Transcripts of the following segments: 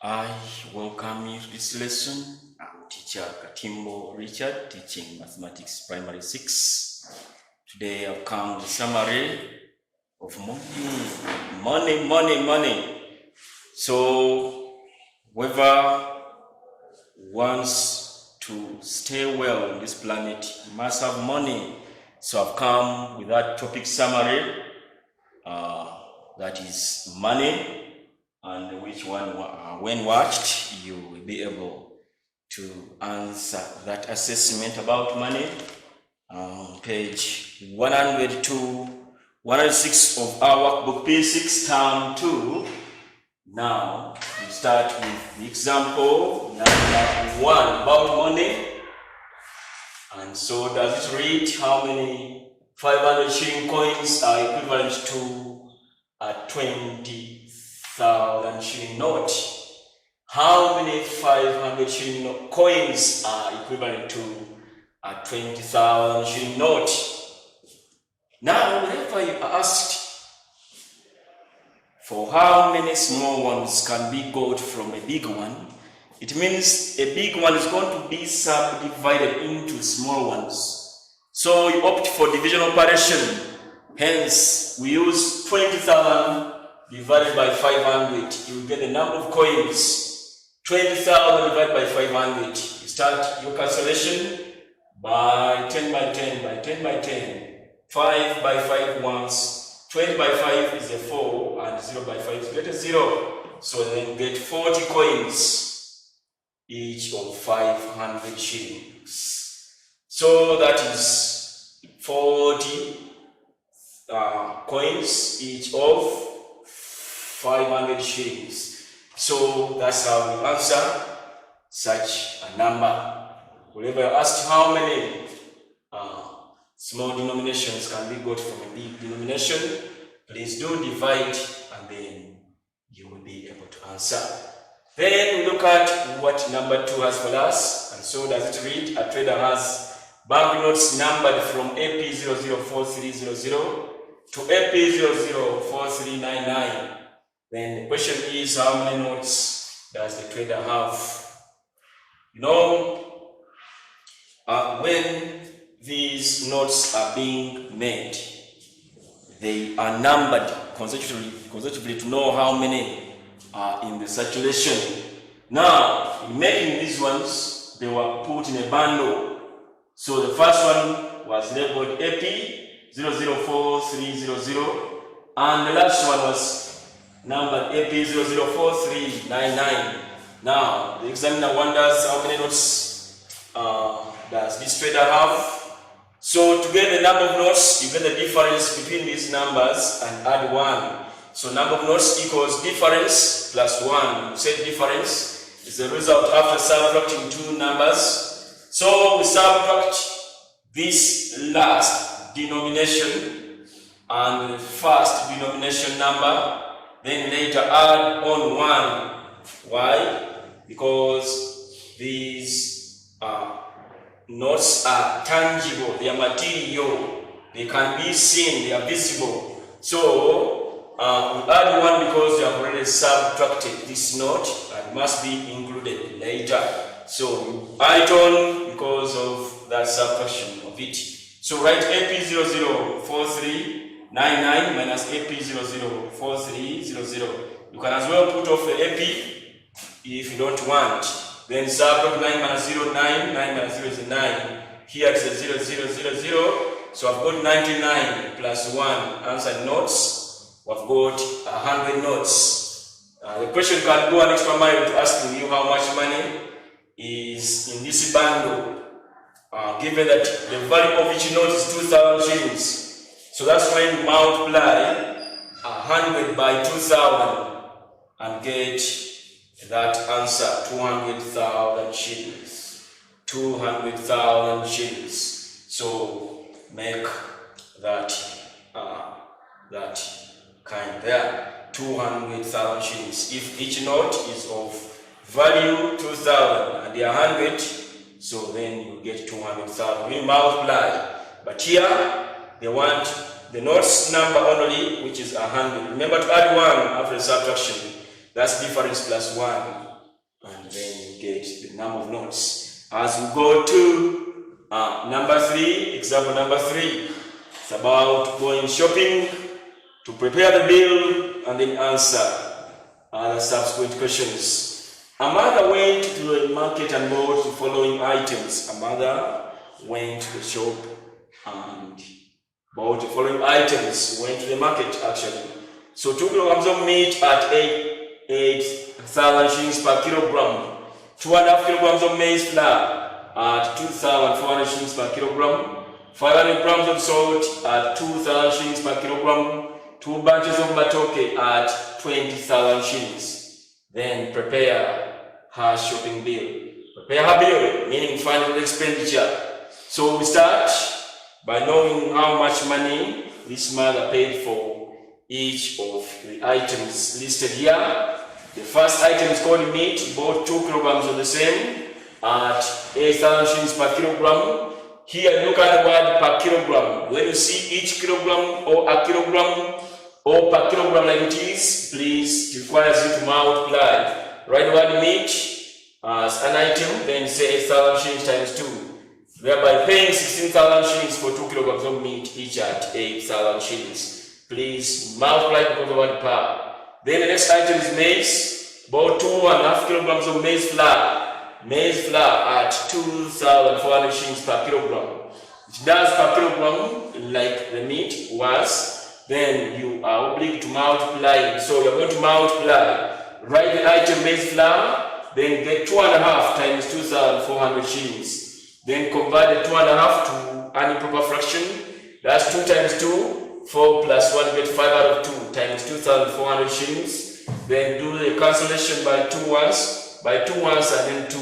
I welcome you to this lesson. I'm teacher Katimbo Richard, teaching Mathematics Primary 6. Today I've come with a summary of money. So whoever wants to stay well on this planet must have money. So I've come with that topic summary, that is money. And which one, when watched, you will be able to answer that assessment about money. Page 102, 106 of our workbook P6 term 2. Now, we start with the example number 1 about money. And so does it read how many 500 shilling coins are equivalent to a 20,000 shilling note? How many 500 shilling coins are equivalent to a 20,000 shilling note? Now, whenever you are asked for how many small ones can be got from a big one, it means a big one is going to be subdivided into small ones. So you opt for division operation. Hence, we use 20,000 divided by 500. You get the number of coins. 20,000 divided by 500. You start your cancellation by 10 by 10 by 10 by 10. 5 by 5 once. 20 by 5 is a 4, and 0 by 5 is greater 0. So then you get 40 coins, each of 500 shillings. So that is 40 coins, each of 500 shillings. So that's how we answer such a number. Whenever you're asked how many small denominations can be got from a big denomination, please do divide and then you will be able to answer. Then we look at what number 2 has for us. And so does it read? A trader has banknotes numbered from AP 004300 to AP 004399. Then the question is, how many notes does the trader have? You know, when these notes are being made, they are numbered consecutively to know how many are in the circulation. Now, in making these ones, they were put in a bundle. So the first one was labeled AP 004300, and the last one was numbered AP 004399. Now, the examiner wonders how many notes does this trader have. So to get the number of notes, you get the difference between these numbers and add 1. So number of notes equals difference plus 1. We say difference is the result after subtracting 2 numbers. So we subtract this last denomination and the first denomination number, then later add on 1. Why? Because these notes are tangible, they are material, they can be seen, they are visible. So we add 1 because we have already subtracted this note and must be included later. So you add it on because of that subtraction of it. So write AP 004399 minus AP 004300. You can as well put off the AP if you don't want. Then subtract 9 minus 0, 9. 9 minus 0 is 9. Here it's a 0, 0, 0, 0. So I've got 99 plus 1. Answer notes. We've got 100 notes. The question can go an extra mile to asking you how much money is in this bundle. Given that the value of each note is 2,000 shillings. So that's when you multiply 100 by 2,000 and get that answer, 200,000 shillings. 200,000 shillings. So make that kind there. 200,000 shillings. If each note is of value 2,000 and they are 100, so then you get 200,000. We multiply. But here they want the notes number only, which is 100. Remember to add 1 after the subtraction. That's difference plus 1. number of notes. As we go to number 3, example number 3, it's about going shopping, to prepare the bill and then answer the subsequent questions. A mother went to the market and bought the following items. A mother went to the shop and bought the following items. Went to the market actually. So 2 kilograms of meat at 8,000 shillings per kilogram. 2.5 kilograms of maize flour at 2,400 shillings per kilogram. 500 grams of salt at 2,000 shillings per kilogram. 2 bunches of matoke at 20,000 shillings. Then prepare her shopping bill. Prepare her bill, meaning final expenditure. So we start by knowing how much money this mother paid for each of the items listed here. The first item is called meat, bought 2 kilograms of the same at 8,000 shillings per kilogram. Here look at the word per kilogram. When you see each kilogram or a kilogram or per kilogram like it is, please, it requires you to multiply. Write the word meat as an item, then say 8,000 shillings times 2. Thereby paying 16,000 shillings for 2 kilograms of meat, each at 8,000 shillings. Please multiply because of the word per. Then the next item is maize, about 2.5 kilograms of maize flour. Maize flour at 2,400 shillings per kilogram. It does per kilogram like the meat was. Then you are obliged to multiply. So you're going to multiply. Write the item maize flour, then get 2.5 times 2,400 shillings. Then convert the 2.5 to an improper fraction. That's 2 times 2, 4 plus 1, get 5 out of 2 times 2,400 shillings. Then do the cancellation by 2 ones, and then 2.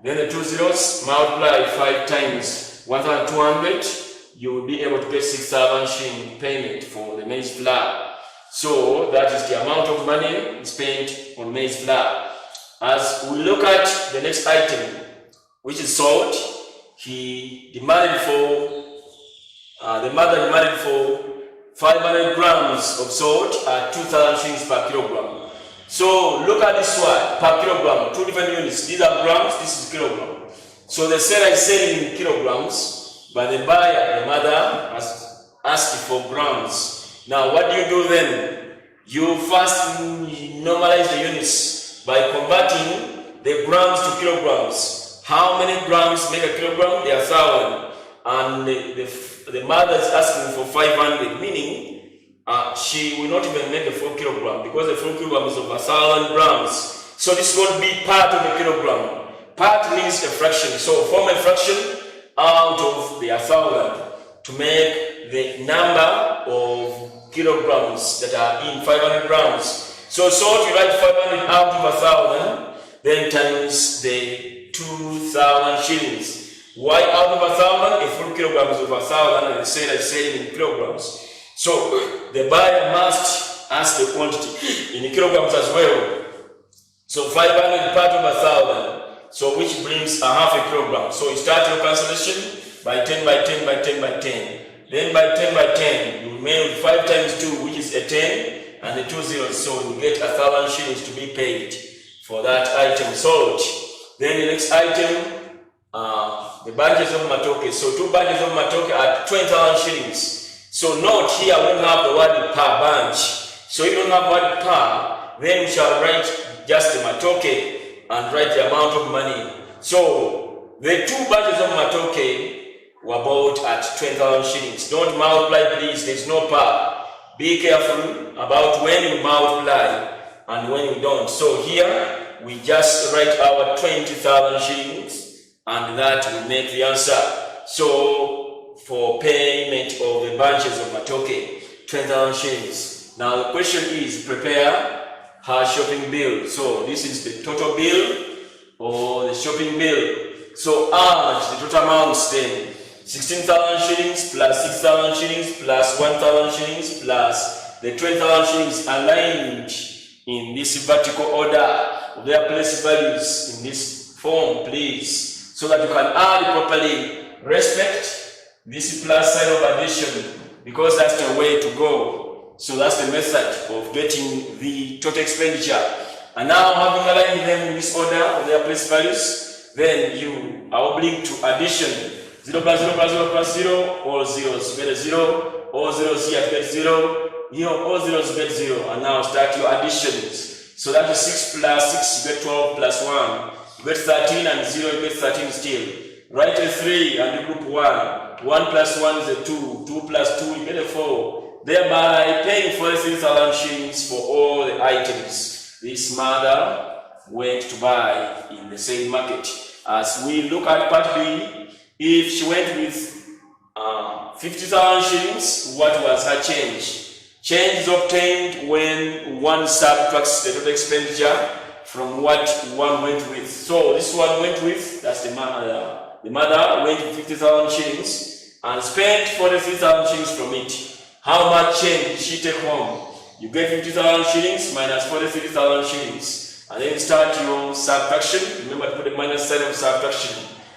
Then the 2 zeros, multiply 5 times 1,200. You will be able to get 6,000 shilling payment for the maize flour. So that is the amount of money spent on maize flour. As we look at the next item, which is salt, the mother demanded for 500 grams of salt at 2,000 shillings per kilogram. So look at this one, per kilogram, 2 different units. These are grams, this is kilogram. So the seller is selling in kilograms, but the buyer, the mother, has asked for grams. Now what do you do then? You first normalize the units by converting the grams to kilograms. How many grams make a kilogram? They are 1,000. And the mother is asking for 500, meaning she will not even make a 4 kilogram because the 4 kilogram is of 1,000 grams. So this is going to be part of the kilogram. Part means a fraction. So form a fraction out of the 1,000 to make the number of kilograms that are in 500 grams. So salt, you write 500 out of 1,000, then times the 2,000 shillings. Why out of 1,000? A full kilogram is of 1,000 and the seller is selling in kilograms. So the buyer must ask the quantity in kilograms as well. So 500 part of 1,000. So which brings a half a kilogram. So you start your cancellation by 10 by 10 by 10 by 10. Then by 10 by 10, you remain with 5 times 2, which is a 10, and the 2 zeros. So you get 1,000 shillings to be paid for that item salt. Then the next item, the bunches of matoke. So 2 bunches of matoke at 20,000 shillings. So note here we don't have the word per bunch. So if you don't have word per, then we shall write just the matoke and write the amount of money. So the 2 bunches of matoke were bought at 20,000 shillings. Don't multiply, please. There's no per. Be careful about when you multiply and when you don't. So here we just write our 20,000 shillings, and that will make the answer. So for payment of the bunches of matoke, 20,000 shillings. Now the question is, prepare her shopping bill. So this is the total bill or the shopping bill. So add the total amounts then. 16,000 shillings plus 6,000 shillings plus 1,000 shillings plus the 20,000 shillings aligned in this vertical order of their place values in this form, please, so that you can add properly. Respect this plus sign of addition because that's the way to go. So that's the method of getting the total expenditure. And now having aligned them in this order of their place values, then you are obligated to addition. 0 plus 0 plus 0 plus 0, all zeros. You get a 0, all zeros here, you get 0. Here, all zeros, you get 0. And now start your additions. So that is 6 plus 6, you get 12 plus 1. You get 13 and 0, you get 13 still. Write a 3 and you group 1. 1 plus 1 is a 2. 2 plus 2, you get a 4. Thereby paying 43,000 shillings for all the items this mother went to buy in the same market. As we look at part B, if she went with 50,000 shillings, what was her change? Change is obtained when one subtracts the total expenditure from what one went with. So this one went with, that's the mother. The mother went with 50,000 shillings and spent 43,000 shillings from it. How much change did she take home? You get 50,000 shillings minus 43,000 shillings. And then start your subtraction. Remember to put the minus sign of subtraction.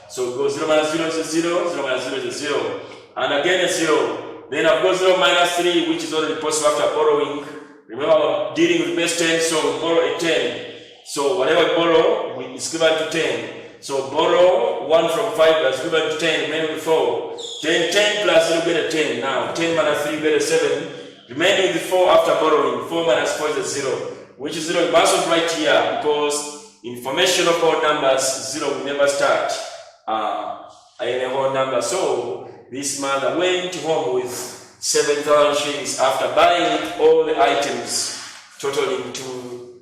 So it goes 0 minus 0 is 0, 0 minus 0 is 0. And again a 0. Then I've got 0 minus 3, which is already possible after borrowing. Remember, I'm dealing with base 10, so we borrow a 10. So whatever we borrow is given to 10. So borrow 1 from 5 is given to 10, remaining with 4. Then 10 plus 0 get a 10. Now 10 minus 3 get a 7. Remaining with 4 after borrowing. 4 minus 4 is a 0. Which is 0. You must write here because information of all numbers, 0 will never start in a whole number. So this mother went home with 7,000 shillings after buying all the items, totaling to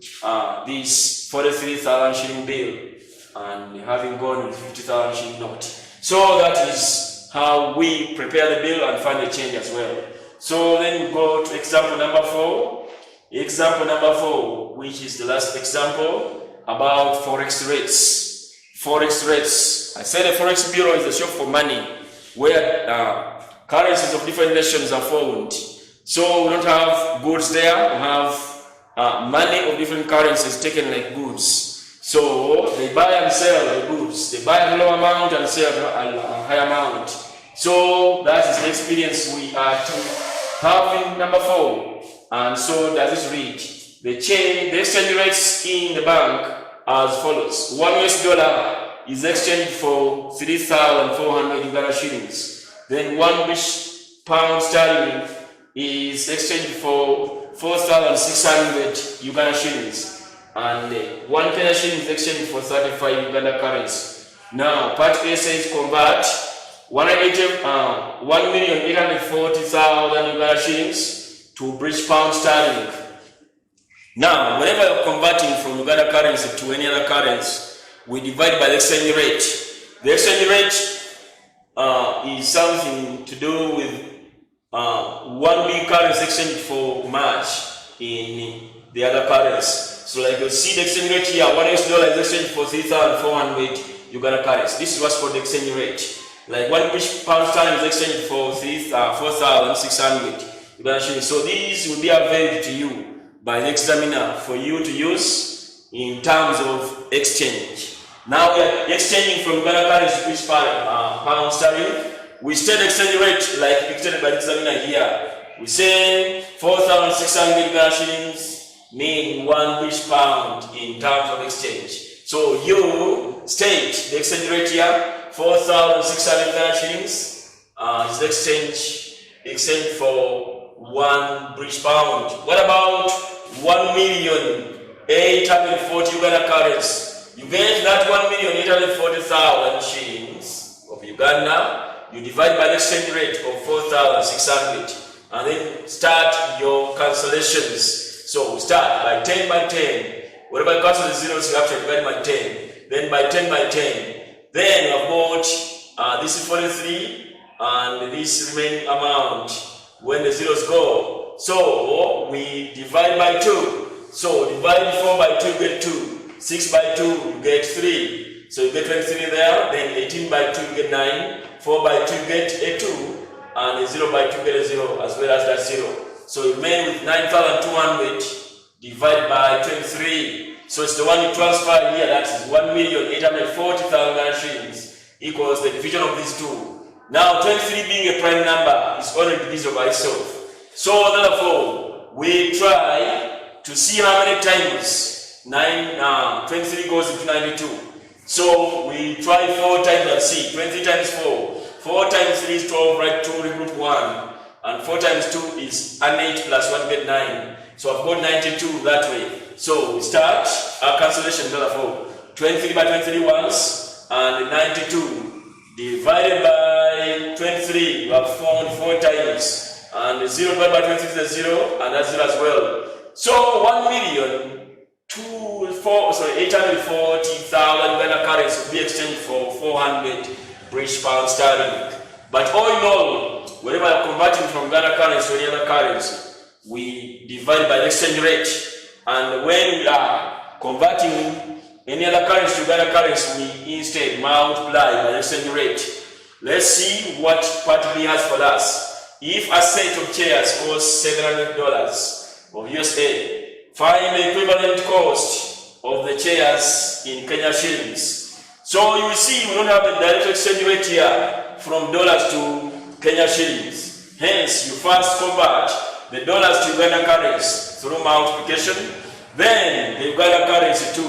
this 43,000 shilling bill and having gone with 50,000 shilling note. So that is how we prepare the bill and find the change as well. So then we go to example number 4. Example number 4, which is the last example about forex rates. Forex rates. I said a forex bureau is a shop for money where currencies of different nations are found. So we don't have goods there, we have money of different currencies taken like goods. So they buy and sell the goods. They buy a low amount and sell a high amount. So that is the experience we are to have in number 4. And so does it read. The exchange rates in the bank as follows. 1 US dollar is exchanged for 3,400 Uganda shillings. Then 1 British pound sterling is exchanged for 4,600 Uganda shillings. And 1 Kenya shilling is exchanged for 35 Uganda currency. Now, part A says convert 1,840,000 Uganda shillings to British pound sterling. Now, whenever you're converting from Uganda currency to any other currency, we divide by the exchange rate. The exchange rate is something to do with one big currency exchanged for much in the other currency. So like you see the exchange rate here, 1 US dollar is exchanged for 3,400 Uganda currency. This is what's called the exchange rate. Like 1 British pound sterling is exchanged for 4,600 Uganda shillings. So these will be available to you by the examiner for you to use in terms of exchange. Now we are exchanging from Uganda currency to British pound sterling. We state the exchange rate like extended by the examiner here. We say 4,600 Uganda shillings mean 1 British pound in terms of exchange. So you state the exchange rate here, 4,600 Uganda shillings is the exchange for 1 British pound. What about 1,840,000 Uganda currency? You get that 1,840,000 shillings of Uganda. You divide by the exchange rate of 4,600 and then start your cancellations. So start by 10 by 10. Whatever you cancel the zeros, you have to divide by 10. Then by 10 by 10. Then you have got this is 43 and this remaining amount when the zeros go. So we divide by 2. So divide 4 by 2, you get 2. 6 by 2, you get 3. So you get 23 there. Then 18 by 2, you get 9. 4 by 2, you get a 2. And a 0 by 2, you get a 0 as well as that 0. So you remain with 9,200 divided by 23. So it's the one you transfer here, that is 1,840,000 shillings equals the division of these two. Now 23 being a prime number is already divisible by itself. So therefore, we try to see how many times 23 goes into 92. So we try 4 times and see. 23 times 4. 4 times 3 is 12, right? 2 regroup 1. And 4 times 2 is an 8 plus 1 get 9. So I've got 92 that way. So we start our cancellation therefore. 23 by 23 once and 92 divided by 23. We have found 4 times. And 0 divided by 23 is a 0 and that's 0 as well. So 840,000 Uganda currency will be exchanged for 400 British pounds sterling. But all in all, whenever you're converting from Uganda currency to any other currency, we divide by the exchange rate. And when we are converting any other currency to Uganda currency, we instead multiply by the exchange rate. Let's see what part B has for us. If a set of chairs costs $700 of USA, find the equivalent cost of the chairs in Kenya shillings. So you see, we don't have a direct exchange rate here from dollars to Kenya shillings. Hence, you first convert the dollars to Uganda currency through multiplication, then the Uganda currency to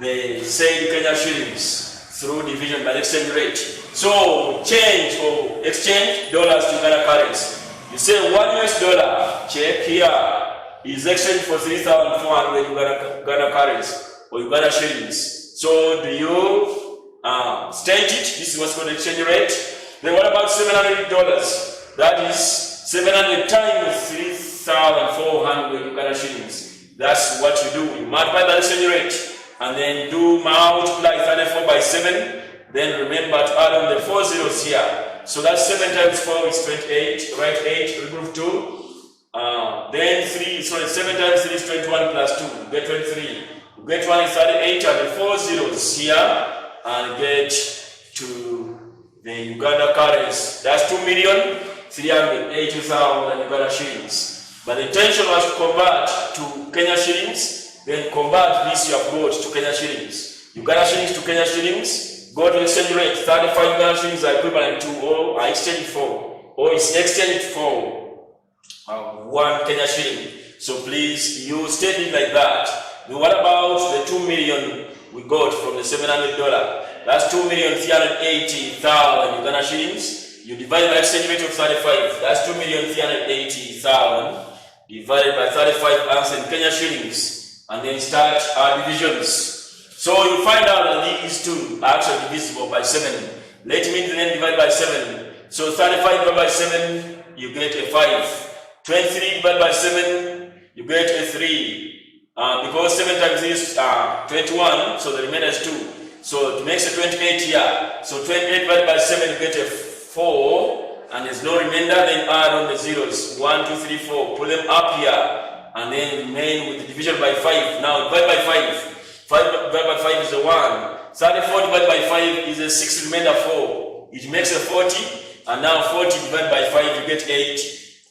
the said Kenya shillings through division by the exchange rate. So change or exchange dollars to Uganda currency. You say $1 check here is exchanged for 3,400 Uganda currency or Uganda shillings. So do you state it? This is what's called exchange rate. Then what about $700? That is 700 times 3,400 Uganda shillings. That's what you do. You multiply the exchange rate and then do multiply 34 by 7. Then remember to add on the 4 zeros here. So that's 7 times 4 is 28. Write 8, remove 2. Then 7 times 3 is 21 plus 2. You get 23. You get 1 is 38 and the 4 zeros here and get to the Uganda currency. That's 2,380,000 Uganda shillings. But the intention was to convert to Kenya shillings, then convert this you have got to Kenya shillings. Uganda shillings to Kenya shillings, go to exchange rate. 35 Uganda shillings are equivalent to or are exchanged for, or is exchanged for 1 Kenya shilling. So please, you state it like that. Then what about the 2 million we got from the $700? That's 2,380,000 Uganda shillings. You divide by exchange rate of 35. That's 2,380,000 divided by 35 answer in Kenya shillings. And then start our divisions. So you find out that these two are actually divisible by 7. Let me then divide by 7. So 35 divided by 7, you get a 5. 23 divided by 7, you get a 3. Because 7 times is 21, so the remainder is 2. So it makes a 28 here. So 28 divided by 7, you get a 4. And there's no remainder, then add on the zeros. 1, 2, 3, 4. Put them up here. And then remain with the division by 5. Now divide by 5. 5 divided by 5 is a 1. 34 divided by 5 is a 6, remainder 4. It makes a 40. And now 40 divided by 5, you get 8.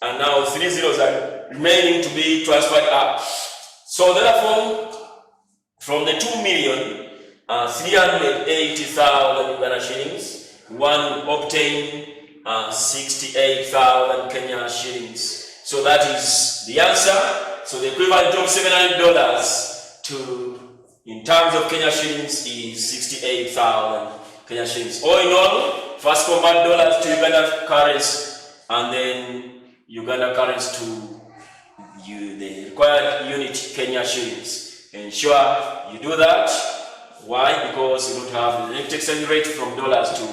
And now 3 zeros are remaining to be transferred up. So therefore, from the 2,380,000 Uganda shillings, one obtain 68,000 Kenya shillings. So that is the answer. So the equivalent of $700 to, in terms of Kenya shillings, is 68,000 Kenya shillings. All in all, first convert dollars to Uganda currency, and then Uganda currency to the required unit Kenya shillings. Ensure you do that. Why? Because you don't have the direct exchange rate from dollars to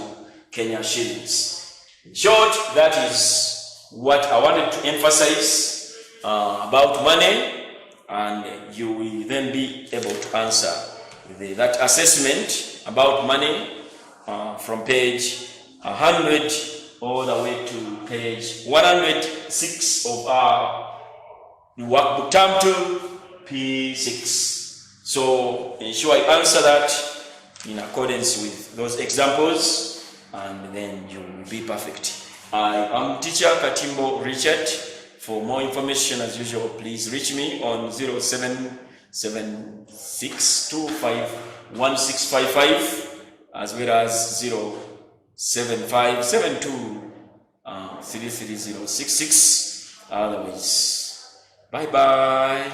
Kenya shillings. In short, that is what I wanted to emphasize about money, and you will then be able to answer that assessment about money from page 100 all the way to page 106 of our workbook term 2 P6. So ensure I answer that in accordance with those examples, and then you will be perfect. I am teacher Katimbo Richard. For more information, as usual, please reach me on 0776251655 as well as 07572 33066. Otherwise, bye bye.